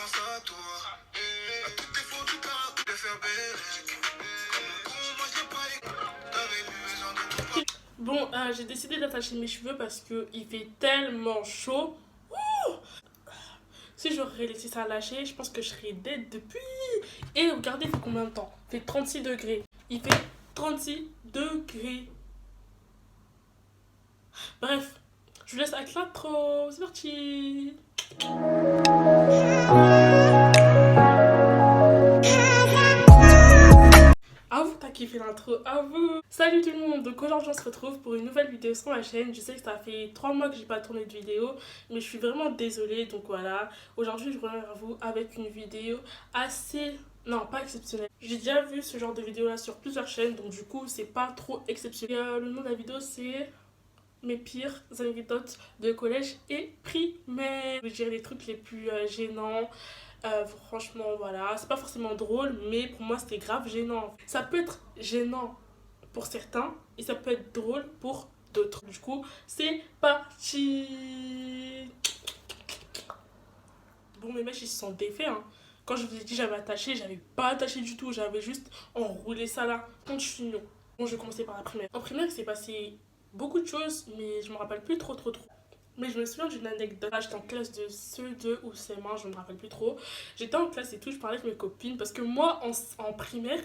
pense à toi. À toutes tes fautes, tu t'as de faire belle. Moi, j'ai pas les. T'avais plus besoin de tout pas. Bon, j'ai décidé d'attacher mes cheveux parce qu'il fait tellement chaud. Si j'aurais laissé ça lâcher, je pense que je serais dead depuis. Et regardez, il fait combien de temps? Il fait 36 degrés. Il fait 36 degrés. Bref, je vous laisse avec l'intro. C'est parti. À vous, t'as kiffé l'intro, à vous. Salut tout le monde, donc aujourd'hui on se retrouve pour une nouvelle vidéo sur ma chaîne. Je sais que ça fait 3 mois que j'ai pas tourné de vidéo, mais je suis vraiment désolée, donc voilà. Aujourd'hui je reviens vers vous avec une vidéo assez... Non, pas exceptionnelle. J'ai déjà vu ce genre de vidéo là sur plusieurs chaînes, donc du coup c'est pas trop exceptionnel. Le nom de la vidéo c'est mes pires anecdotes de collège et primaire. Je vais dire les trucs les plus gênants. Franchement, voilà, c'est pas forcément drôle, mais pour moi c'était grave gênant. Ça peut être gênant pour certains et ça peut être drôle pour d'autres. Du coup, c'est parti. Bon, mes mèches ils se sont défaits. Hein. Quand je vous ai dit j'avais attaché, j'avais pas attaché du tout, j'avais juste enroulé ça là. Continuons. Bon, je vais commencer par la primaire. En primaire, il s'est passé beaucoup de choses, mais je me rappelle plus trop. Mais je me souviens d'une anecdote. Là, j'étais en classe de CE2 ou CM1, je ne me rappelle plus trop. J'étais en classe et tout, je parlais avec mes copines parce que moi, en primaire,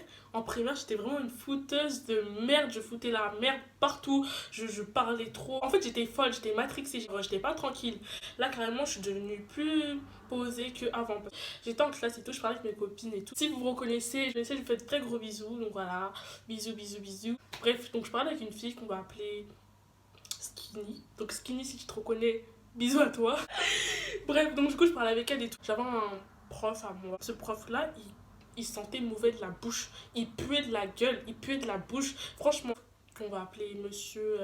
j'étais vraiment une fouteuse de merde. Je foutais la merde partout. Je parlais trop. En fait, j'étais folle, j'étais matrixée, j'étais pas tranquille. Là, carrément, je suis devenue plus posée qu'avant. J'étais en classe et tout, je parlais avec mes copines et tout. Si vous vous reconnaissez, je vous fais de très gros bisous. Donc voilà, bisous, bisous, bisous. Bref, donc je parlais avec une fille qu'on va appeler Skinny. Donc Skinny, si tu te reconnais, bisous à toi. Bref, donc du coup, je parlais avec elle et tout. J'avais un prof à moi. Ce prof-là, il sentait mauvais de la bouche. Il puait de la gueule, il puait de la bouche. Franchement, qu'on va appeler monsieur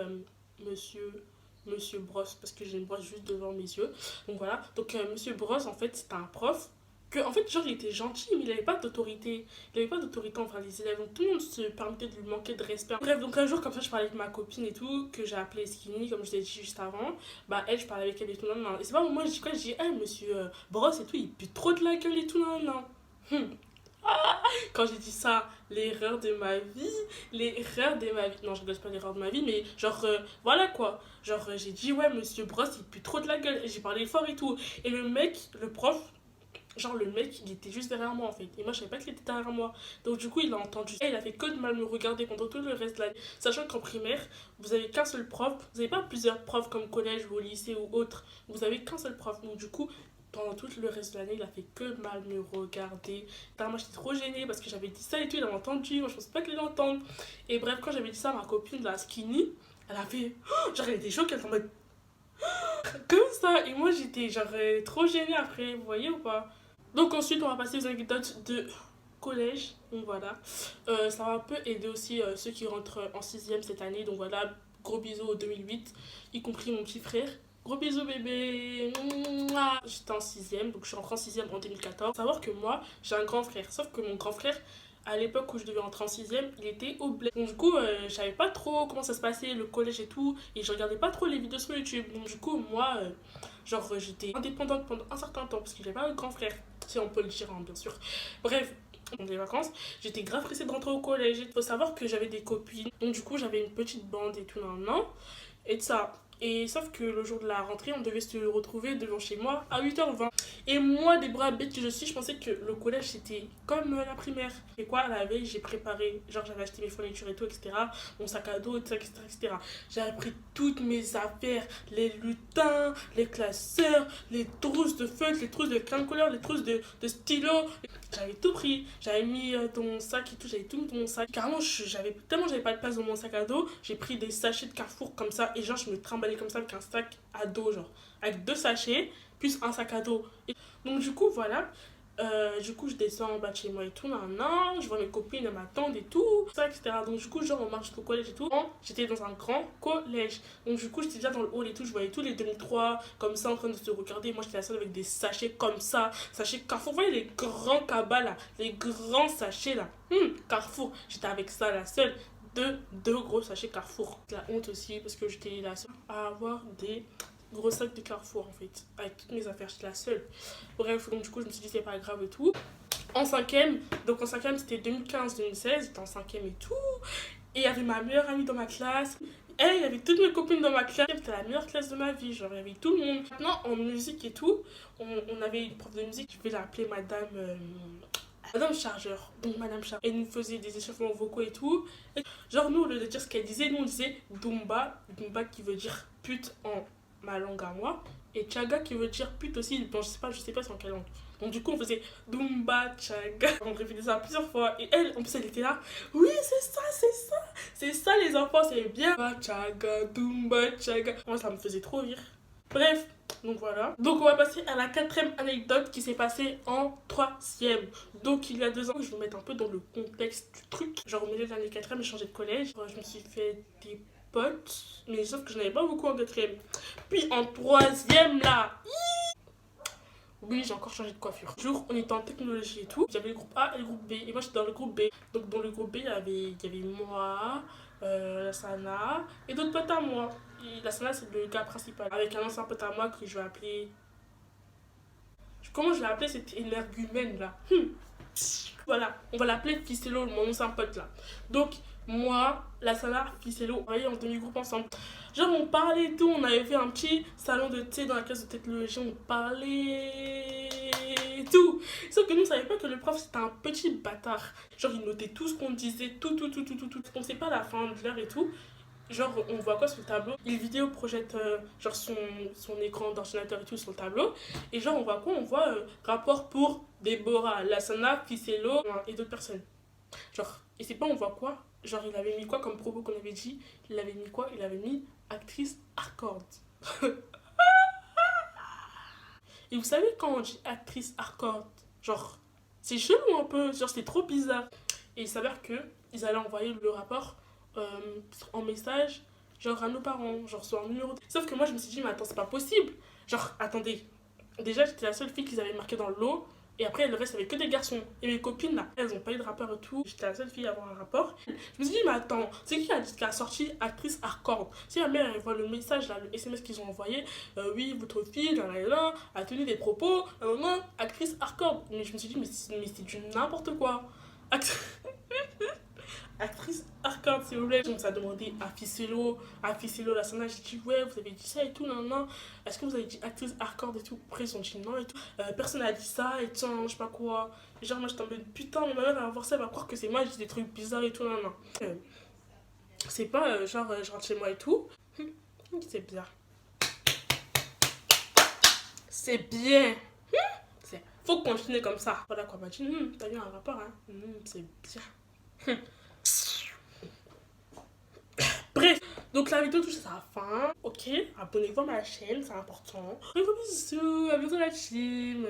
Brosse, parce que j'ai une brosse juste devant mes yeux. Donc voilà. Donc monsieur Brosse, en fait, c'était un prof que, en fait, genre, il était gentil, mais il n'avait pas d'autorité. Il n'avait pas d'autorité envers les élèves. Donc tout le monde se permettait de lui manquer de respect. Bref, donc un jour, comme ça, je parlais avec ma copine et tout, que j'ai appelée Skinny, comme je l'ai dit juste avant. Bah, elle, je parlais avec elle et tout, non, non. Et c'est pas moi, je dis quoi? Je dis, hey, monsieur Brosse et tout, il pue trop de la gueule et tout, non, non. Quand j'ai dit ça, l'erreur de ma vie, l'erreur de ma vie. Non, je rigole pas l'erreur de ma vie, mais genre, voilà quoi. Genre, j'ai dit, ouais, monsieur Brosse, il pue trop de la gueule. Et j'ai parlé fort et tout. Et le mec, le prof, genre le mec, il était juste derrière moi en fait. Et moi, je savais pas qu'il était derrière moi. Donc du coup, il a entendu. Et il a fait que de mal me regarder pendant tout le reste de l'année. Sachant qu'en primaire, vous avez qu'un seul prof. Vous n'avez pas plusieurs profs comme collège ou au lycée ou autre. Vous avez qu'un seul prof. Donc du coup, pendant tout le reste de l'année, il a fait que mal me regarder. Moi, j'étais trop gênée parce que j'avais dit ça et tout. Il a entendu. Moi, je pensais pas qu'il allait entendre. Et bref, quand j'avais dit ça à ma copine, la Skinny, elle a fait. Genre, elle était choquée. Elle était en mode. Comme ça. Et moi, j'étais genre trop gênée après. Vous voyez ou pas? Donc ensuite, on va passer aux anecdotes de collège. Donc voilà. Ça va un peu aider aussi ceux qui rentrent en sixième cette année. Donc voilà, gros bisous au 2008, y compris mon petit frère. Gros bisous bébé. Mouah. J'étais en sixième, donc je suis rentrée en sixième en 2014. Faut savoir que moi, j'ai un grand frère. Sauf que mon grand frère, à l'époque où je devais rentrer en sixième, il était au bled. Donc du coup, je savais pas trop comment ça se passait, le collège et tout. Et je regardais pas trop les vidéos sur YouTube. Donc du coup, moi, genre, j'étais indépendante pendant un certain temps parce que j'avais pas un grand frère. Si on peut le dire, hein, bien sûr. Bref, pendant les vacances, j'étais grave pressée de rentrer au collège. Il faut savoir que j'avais des copines. Donc du coup, j'avais une petite bande et tout, nan. Et de ça. Et sauf que le jour de la rentrée, on devait se retrouver devant chez moi à 8h20. Et moi, des bras bêtes que je suis, je pensais que le collège c'était comme la primaire. Et quoi, la veille, j'ai préparé, genre j'avais acheté mes fournitures et tout, etc. Mon sac à dos, etc. J'avais pris toutes mes affaires, les lutins, les classeurs, les trousses de feutres, les trousses de crayon de couleur, les trousses de stylo. J'avais tout pris, j'avais mis dans mon sac et tout, j'avais tout mis dans mon sac. Carrément, tellement j'avais pas de place dans mon sac à dos, j'ai pris des sachets de Carrefour comme ça et genre je me trimballais comme ça avec un sac à dos, genre avec 2 sachets plus un sac à dos. Donc du coup, voilà. Du coup, je descends en bas de chez moi et tout, nan, je vois mes copines, elles m'attendent et tout, ça, etc. Donc du coup, genre, on marche jusqu'au collège et tout. J'étais dans un grand collège. Donc du coup, j'étais déjà dans le hall et tout, je voyais tous les 2003 comme ça en train de se regarder. Moi, j'étais la seule avec des sachets comme ça, sachets Carrefour. Vous voyez les grands cabas là, les grands sachets là. Carrefour, j'étais avec ça, la seule. Deux gros sachets Carrefour. La honte aussi, parce que j'étais la seule à avoir des gros sac de Carrefour en fait, avec toutes mes affaires, j'étais la seule. Bref, donc du coup, je me suis dit, c'est pas grave et tout. En cinquième, donc en cinquième, c'était 2015-2016, j'étais en cinquième et tout. Et il y avait ma meilleure amie dans ma classe. Et il y avait toutes mes copines dans ma classe. C'était la meilleure classe de ma vie, genre il y avait tout le monde. Maintenant, en musique et tout, on avait une prof de musique, je vais l'appeler Madame. Madame Chargeur, donc Madame Chargeur, elle nous faisait des échauffements vocaux et tout. Et genre, nous, au lieu de dire ce qu'elle disait, nous on disait Dumba, Dumba qui veut dire pute en ma langue à moi, et Chaga qui veut dire pute aussi, bon, je sais pas c'est en quelle langue. Donc, du coup, on faisait Dumba, Chaga. On répétait ça plusieurs fois, et elle, en plus, elle était là, oui, c'est ça, les enfants, c'est bien. Chaga, Dumba, Chaga. Moi, ça me faisait trop rire. Bref, donc voilà. Donc on va passer à la quatrième anecdote qui s'est passée en troisième. Donc il y a 2 ans, je vais vous mettre un peu dans le contexte du truc. Genre au milieu de l'année quatrième, j'ai changé de collège. Je me suis fait des potes, mais sauf que je n'avais pas beaucoup en quatrième. Puis en troisième là, oui, j'ai encore changé de coiffure. Un jour, on était en technologie et tout. Il y avait le groupe A et le groupe B. Et moi, j'étais dans le groupe B. Donc, dans le groupe B, il y avait moi, la Sana et d'autres potes à moi. Et la Sana, c'est le gars principal. Avec un ancien pote à moi que je vais appeler. Comment je l'ai appelé? C'était énergumène là. Voilà, on va l'appeler Ficello, mon ancien pote là. Donc, moi, la Sana, Ficello, on travaillait en demi-groupe ensemble. Genre, on parlait et tout, on avait fait un petit salon de thé dans la classe de technologie, on parlait et tout. Sauf que nous, on savait pas que le prof, c'était un petit bâtard. Genre, il notait tout ce qu'on disait, tout. On sait pas la fin de l'heure et tout. Genre, on voit quoi sur le tableau? Il vidéo projette genre son écran d'ordinateur et tout sur le tableau. Et genre, on voit quoi? On voit rapport pour Déborah, Lassana, Ficello et d'autres personnes. Genre, et c'est pas on voit quoi? Genre, il avait mis quoi comme propos qu'on avait dit? Il avait mis quoi? Il avait mis actrice hardcore. Et vous savez quand on dit actrice hardcore, genre, c'est chelou un peu, genre, c'est trop bizarre. Et il s'avère que ils allaient envoyer le rapport euh, en message, genre à nos parents, genre sur un numéro. Sauf que moi, je me suis dit, mais attends, c'est pas possible. Genre, attendez, déjà, j'étais la seule fille qu'ils avaient marqué dans le lot. Et après, le reste, il y avait que des garçons. Et mes copines, là, elles ont pas eu de rapport et tout. J'étais la seule fille à avoir un rapport. Je me suis dit, mais attends, c'est qui a sorti actrice hardcore? Si ma mère, elle voit le message, là, le SMS qu'ils ont envoyé, oui, votre fille, là, a tenu des propos, actrice hardcore. Mais je me suis dit, mais c'est du n'importe quoi. Actrice hardcore, s'il vous plaît. Donc, ça a demandé à Ficello, la Sana. J'ai dit, ouais, vous avez dit ça et tout, non. Est-ce que vous avez dit actrice hardcore et tout? Après, ils ont dit non et tout. Personne n'a dit ça et tout, je sais pas quoi. Et genre, moi, j'étais en mode putain, mais ma mère, elle va voir ça, elle va croire que c'est moi, je dis des trucs bizarres et tout, non. C'est pas genre, je rentre chez moi et tout. C'est bizarre. C'est bien. Faut continuer comme ça. Voilà quoi, m'a dit, t'as eu un rapport, hein. C'est bien. Bref, donc la vidéo touche à sa fin. Ok, abonnez-vous à ma chaîne, c'est important. Gros bisous, à bientôt la team.